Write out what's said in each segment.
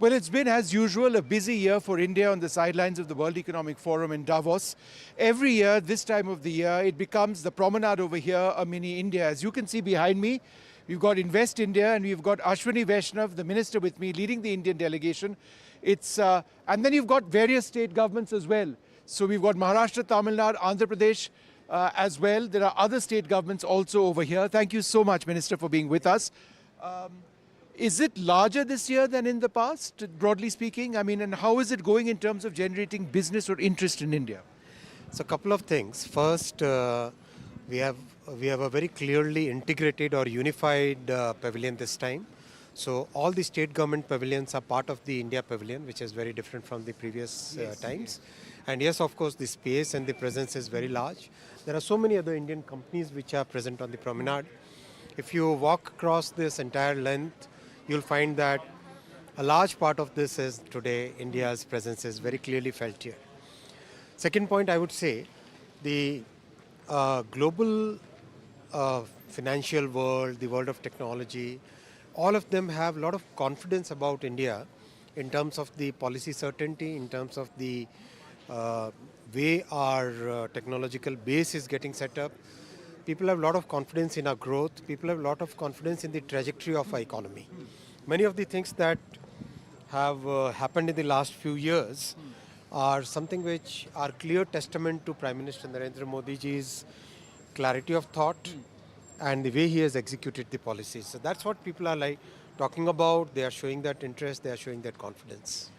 Well, it's been, as usual, a busy year for India on the sidelines of the World Economic Forum in Davos. Every year, this time of the year, it becomes the promenade over here, a mini India. As you can see behind me, we've got Invest India and we've got Ashwini Vaishnaw, the minister with me, leading the Indian delegation. And then you've got various state governments as well. So we've got Maharashtra, Tamil Nadu, Andhra Pradesh as well. There are other state governments also over here. Thank you so much, Minister, for being with us. Is it larger this year than in the past, broadly speaking? I mean, and how is it going in terms of generating business or interest in India? So a couple of things. First, we have a very clearly integrated or unified pavilion this time. So all the state government pavilions are part of the India pavilion, which is very different from the previous times. And yes, of course, the space and the presence is very large. There are so many other Indian companies which are present on the promenade. If you walk across this entire length, you'll find that a large part of this is today India's presence is very clearly felt here. Second point, I would say the global financial world, the world of technology, all of them have a lot of confidence about India in terms of the policy certainty, in terms of the way our technological base is getting set up. People have a lot of confidence in our growth. People have a lot of confidence in the trajectory of our economy. Many of the things that have happened in the last few years are something which are clear testament to Prime Minister Narendra Modi ji's clarity of thought and the way he has executed the policies. So that's what people are talking about. They are showing that interest. They are showing that confidence.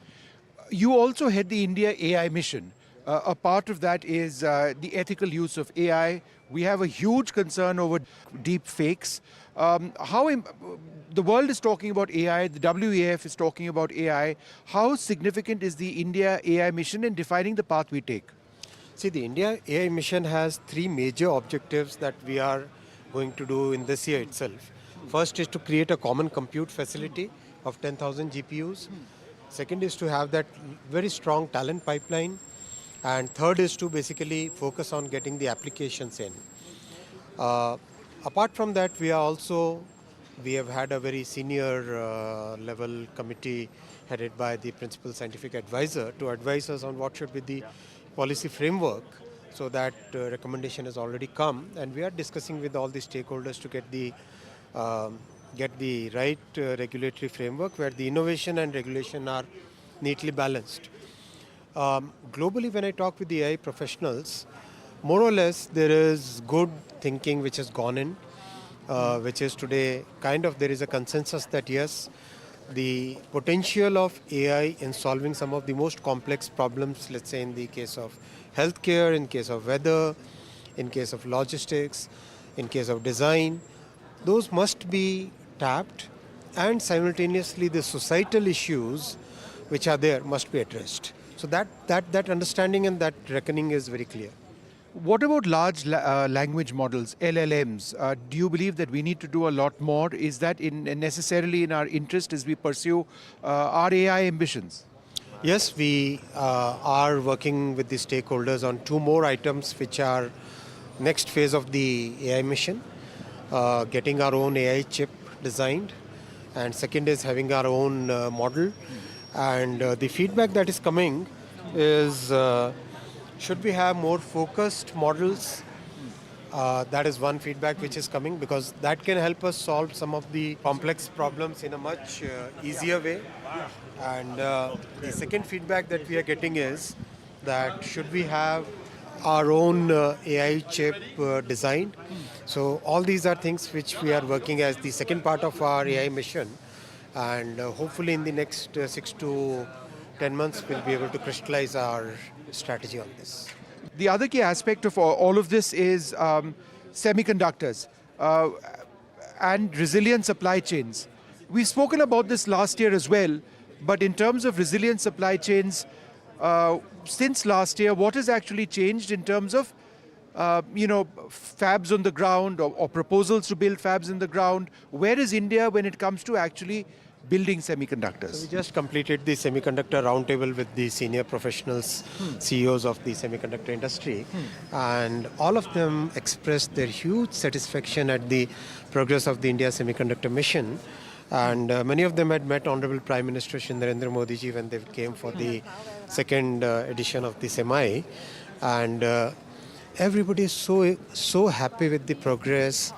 You also head the India AI mission. A part of that is the ethical use of AI. We have a huge concern over deep fakes. The world is talking about AI, the WEF is talking about AI. How significant is the India AI mission in defining the path we take? See, the India AI mission has three major objectives that we are going to do in this year itself. First is to create a common compute facility of 10,000 GPUs. Second is to have that very strong talent pipeline. And third is to basically focus on getting the applications in. Apart from that, we have had a very senior level committee headed by the principal scientific advisor to advise us on what should be the policy framework. So that recommendation has already come, and we are discussing with all the stakeholders to get the right regulatory framework where the innovation and regulation are neatly balanced. Globally, when I talk with the AI professionals, more or less there is good thinking which has gone in, which is today there is a consensus that yes, the potential of AI in solving some of the most complex problems, let's say in the case of healthcare, in case of weather, in case of logistics, in case of design, those must be tapped, and simultaneously the societal issues which are there must be addressed. So that understanding and that reckoning is very clear. What about large language models, LLMs? Do you believe that we need to do a lot more? Is that necessarily in our interest as we pursue our AI ambitions? Yes, we are working with the stakeholders on two more items which are next phase of the AI mission. Getting our own AI chip designed, and second is having our own model. And the feedback that is coming is should we have more focused models? That is one feedback which is coming, because that can help us solve some of the complex problems in a much easier way. And the second feedback that we are getting is that should we have our own AI chip designed? So all these are things which we are working as the second part of our AI mission. And hopefully in the next 6 to 10 months, we'll be able to crystallize our strategy on this. The other key aspect of all of this is semiconductors and resilient supply chains. We've spoken about this last year as well, but in terms of resilient supply chains, since last year, what has actually changed in terms of fabs on the ground or proposals to build fabs on the ground? Where is India when it comes to actually building semiconductors? So we just completed the semiconductor roundtable with the senior professionals, CEOs of the semiconductor industry, and all of them expressed their huge satisfaction at the progress of the India semiconductor mission. And many of them had met Honorable Prime Minister Shri Narendra Modi ji when they came for the second edition of the SEMI. And everybody is so happy with the progress.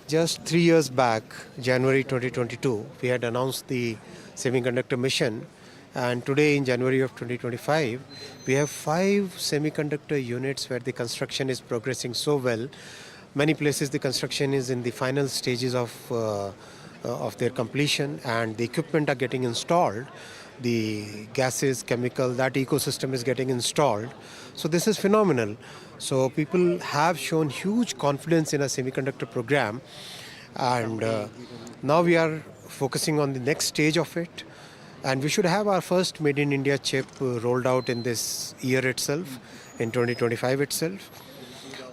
Just 3 years back, January 2022, we had announced the semiconductor mission. And today in January of 2025, we have 5 semiconductor units where the construction is progressing so well. Many places the construction is in the final stages of their completion, and the equipment are getting installed. The gases, chemical, that ecosystem is getting installed. So this is phenomenal. So people have shown huge confidence in a semiconductor program, and now we are focusing on the next stage of it. And we should have our first Made in India chip rolled out in this year itself, in 2025 itself.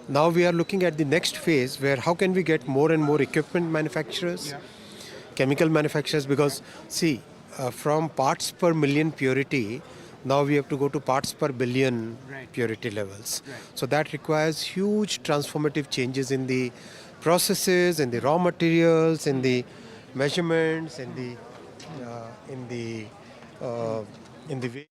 Now we are looking at the next phase, where how can we get more and more equipment manufacturers, chemical manufacturers, because see, from parts per million purity, now we have to go to parts per billion purity levels. So that requires huge transformative changes in the processes, in the raw materials, in the measurements, in the way